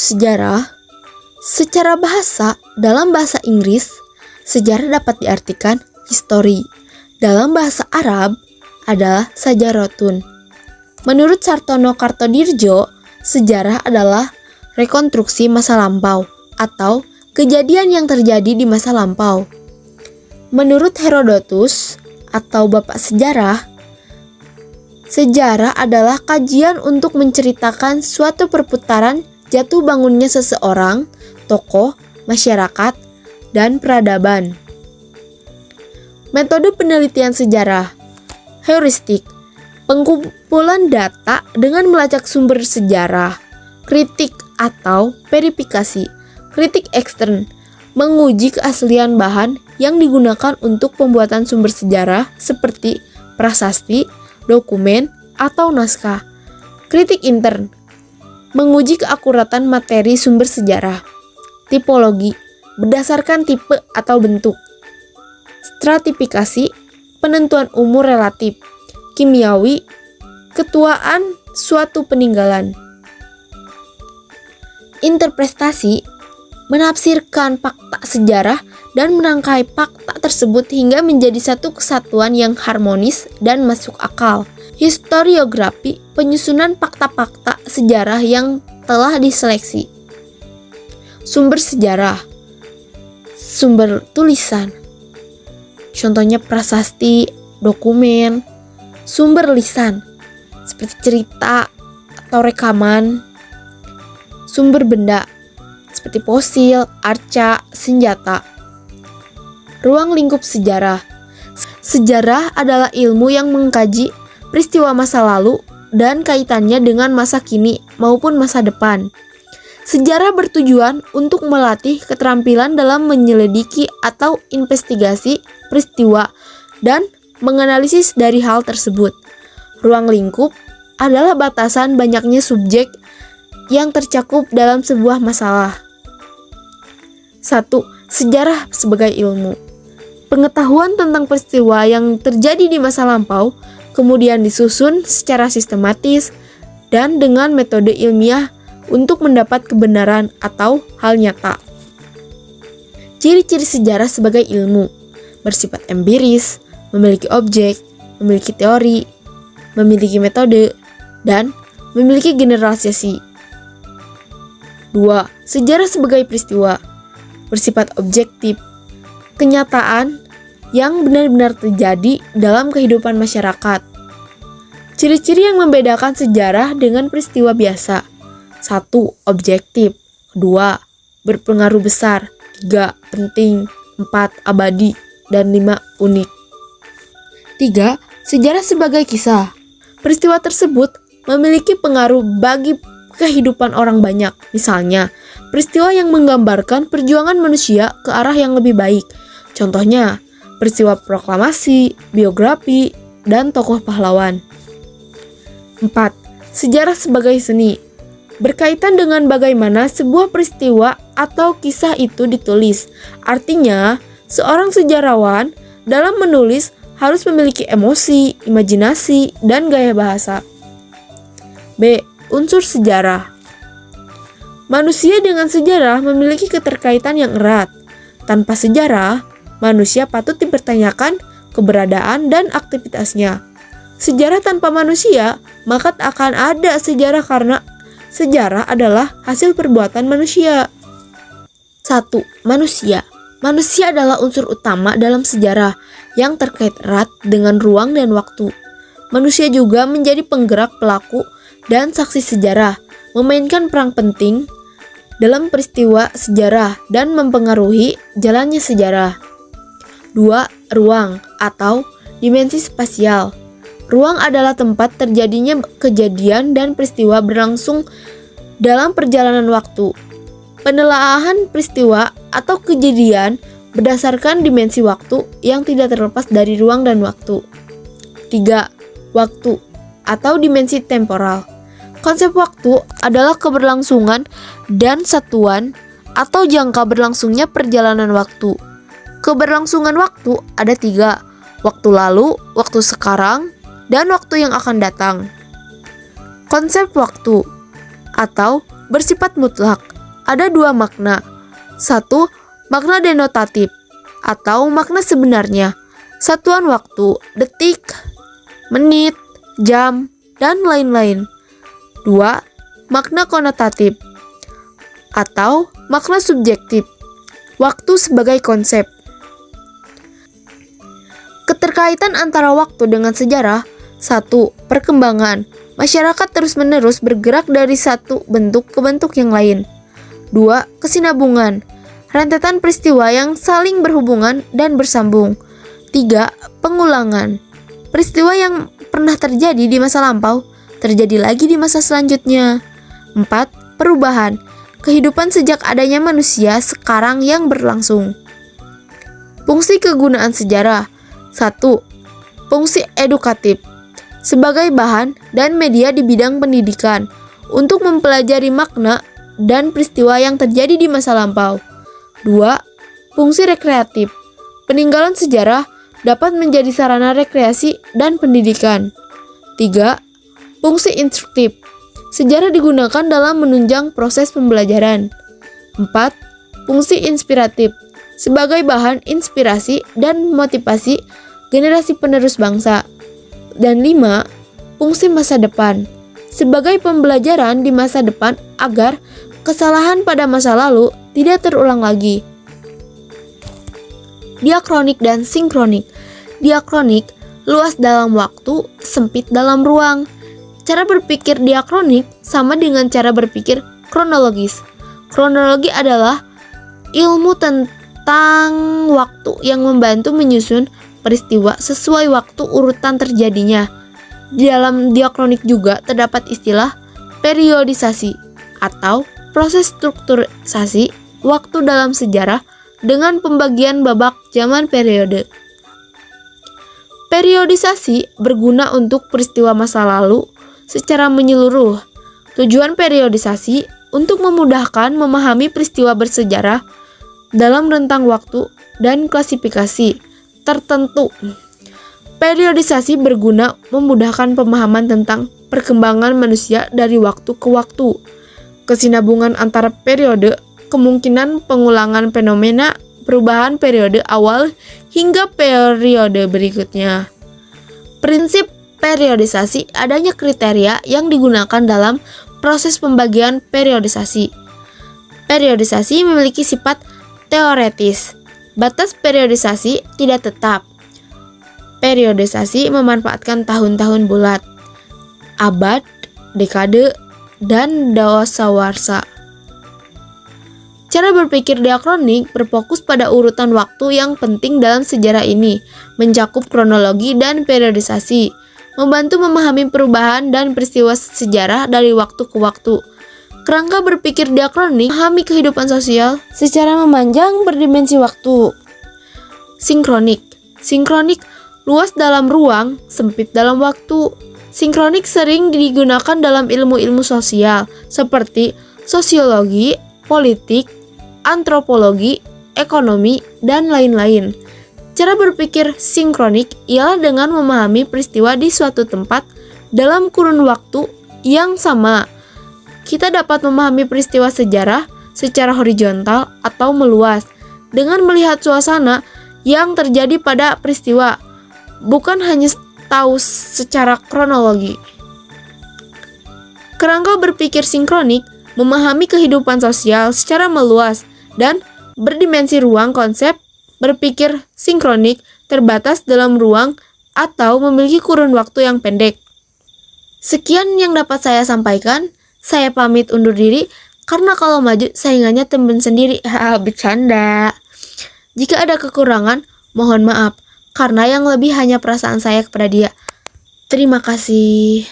sejarah. Secara bahasa, dalam bahasa Inggris, sejarah dapat diartikan history. Dalam bahasa Arab adalah sajarotun. Menurut Sartono Kartodirjo, sejarah adalah rekonstruksi masa lampau atau kejadian yang terjadi di masa lampau. Menurut Herodotus atau Bapak Sejarah, sejarah adalah kajian untuk menceritakan suatu perputaran jatuh bangunnya seseorang, tokoh, masyarakat, dan peradaban. Metode penelitian sejarah. Heuristik, pengumpulan data dengan melacak sumber sejarah. Kritik atau verifikasi. Kritik ekstern, menguji keaslian bahan yang digunakan untuk pembuatan sumber sejarah seperti prasasti, dokumen, atau naskah. Kritik intern, menguji keakuratan materi sumber sejarah. Tipologi, berdasarkan tipe atau bentuk. Stratifikasi, penentuan umur relatif. Kimiawi, ketuaan suatu peninggalan. Interpretasi, menafsirkan fakta sejarah dan merangkai fakta tersebut hingga menjadi satu kesatuan yang harmonis dan masuk akal. Historiografi, penyusunan fakta-fakta sejarah yang telah diseleksi. Sumber sejarah, sumber tulisan. Contohnya prasasti, dokumen. Sumber lisan, seperti cerita atau rekaman. Sumber benda, seperti fosil, arca, senjata. Ruang lingkup sejarah. Sejarah adalah ilmu yang mengkaji peristiwa masa lalu dan kaitannya dengan masa kini maupun masa depan. Sejarah bertujuan untuk melatih keterampilan dalam menyelidiki atau investigasi peristiwa dan menganalisis dari hal tersebut. Ruang lingkup adalah batasan banyaknya subjek yang tercakup dalam sebuah masalah. 1. Sejarah sebagai ilmu. Pengetahuan tentang peristiwa yang terjadi di masa lampau kemudian disusun secara sistematis dan dengan metode ilmiah untuk mendapat kebenaran atau hal nyata. Ciri-ciri sejarah sebagai ilmu: bersifat empiris, memiliki objek, memiliki teori, memiliki metode, dan memiliki generalisasi. 2. Sejarah sebagai peristiwa, bersifat objektif, kenyataan yang benar-benar terjadi dalam kehidupan masyarakat. Ciri-ciri yang membedakan sejarah dengan peristiwa biasa: 1. Objektif. 2. Berpengaruh besar. 3. Penting. 4. Abadi. Dan 5. Unik. 3. Sejarah sebagai kisah. Peristiwa tersebut memiliki pengaruh bagi kehidupan orang banyak. Misalnya, peristiwa yang menggambarkan perjuangan manusia ke arah yang lebih baik. Contohnya, peristiwa proklamasi, biografi, dan tokoh pahlawan. 4. Sejarah sebagai seni. Berkaitan dengan bagaimana sebuah peristiwa atau kisah itu ditulis. Artinya, seorang sejarawan dalam menulis harus memiliki emosi, imajinasi, dan gaya bahasa. B. Unsur sejarah. Manusia dengan sejarah memiliki keterkaitan yang erat. Tanpa sejarah, manusia patut dipertanyakan keberadaan dan aktivitasnya. Sejarah tanpa manusia, maka tak akan ada sejarah karena sejarah adalah hasil perbuatan manusia. 1. Manusia. Manusia adalah unsur utama dalam sejarah yang terkait erat dengan ruang dan waktu. Manusia juga menjadi penggerak, pelaku, dan saksi sejarah, memainkan peran penting dalam peristiwa sejarah dan mempengaruhi jalannya sejarah. 2. Ruang atau dimensi spasial. Ruang adalah tempat terjadinya kejadian dan peristiwa berlangsung dalam perjalanan waktu. Penelaahan peristiwa atau kejadian berdasarkan dimensi waktu yang tidak terlepas dari ruang dan waktu. 3. Waktu atau dimensi temporal. Konsep waktu adalah keberlangsungan dan satuan atau jangka berlangsungnya perjalanan waktu. Keberlangsungan waktu ada 3, waktu lalu, waktu sekarang, dan waktu yang akan datang. Konsep waktu atau bersifat mutlak ada dua makna. Satu, makna denotatif atau makna sebenarnya, satuan waktu, detik, menit, jam, dan lain-lain. Dua, makna konotatif atau makna subjektif, waktu sebagai konsep. Keterkaitan antara waktu dengan sejarah. Satu, perkembangan. Masyarakat terus-menerus bergerak dari satu bentuk ke bentuk yang lain. Dua, kesinambungan. Rentetan peristiwa yang saling berhubungan dan bersambung. Tiga, pengulangan. Peristiwa yang pernah terjadi di masa lampau terjadi lagi di masa selanjutnya. Empat, perubahan. Kehidupan sejak adanya manusia sekarang yang berlangsung. Fungsi kegunaan sejarah. Satu, fungsi edukatif. Sebagai bahan dan media di bidang pendidikan untuk mempelajari makna dan peristiwa yang terjadi di masa lampau. Dua, fungsi rekreatif. Peninggalan sejarah dapat menjadi sarana rekreasi dan pendidikan. Tiga, fungsi instruktif. Sejarah digunakan dalam menunjang proses pembelajaran. Empat, fungsi inspiratif. Sebagai bahan inspirasi dan motivasi generasi penerus bangsa. Dan lima, fungsi masa depan. Sebagai pembelajaran di masa depan agar kesalahan pada masa lalu tidak terulang lagi. Diakronik dan sinkronik. Diakronik, luas dalam waktu, sempit dalam ruang. Cara berpikir diakronik sama dengan cara berpikir kronologis. Kronologi adalah ilmu tentang waktu yang membantu menyusun peristiwa sesuai waktu urutan terjadinya. Di dalam diakronik juga terdapat istilah periodisasi atau proses strukturisasi waktu dalam sejarah dengan pembagian babak zaman periode. Periodisasi berguna untuk peristiwa masa lalu secara menyeluruh. Tujuan periodisasi untuk memudahkan memahami peristiwa bersejarah dalam rentang waktu dan klasifikasi tertentu. Periodisasi berguna memudahkan pemahaman tentang perkembangan manusia dari waktu ke waktu. Kesinambungan antara periode, kemungkinan pengulangan fenomena, perubahan periode awal hingga periode berikutnya. Prinsip periodisasi adanya kriteria yang digunakan dalam proses pembagian periodisasi. Periodisasi memiliki sifat teoretis. Batas periodisasi tidak tetap. Periodisasi memanfaatkan tahun-tahun bulat, abad, dekade, dan dasawarsa. Cara berpikir diakronik berfokus pada urutan waktu yang penting dalam sejarah ini, mencakup kronologi dan periodisasi, membantu memahami perubahan dan peristiwa sejarah dari waktu ke waktu. Kerangka berpikir diakronik memahami kehidupan sosial secara memanjang berdimensi waktu. Sinkronik. Sinkronik luas dalam ruang, sempit dalam waktu. Sinkronik sering digunakan dalam ilmu-ilmu sosial seperti sosiologi, politik, antropologi, ekonomi, dan lain-lain. Cara berpikir sinkronik ialah dengan memahami peristiwa di suatu tempat dalam kurun waktu yang sama. Kita dapat memahami peristiwa sejarah secara horizontal atau meluas dengan melihat suasana yang terjadi pada peristiwa, bukan hanya tahu secara kronologi. Kerangka berpikir sinkronik memahami kehidupan sosial secara meluas dan berdimensi ruang. Konsep berpikir sinkronik terbatas dalam ruang atau memiliki kurun waktu yang pendek. Sekian yang dapat saya sampaikan. Saya pamit undur diri karena kalau maju saingannya temen sendiri. Bercanda. Jika ada kekurangan, mohon maaf karena yang lebih hanya perasaan saya kepada dia. Terima kasih.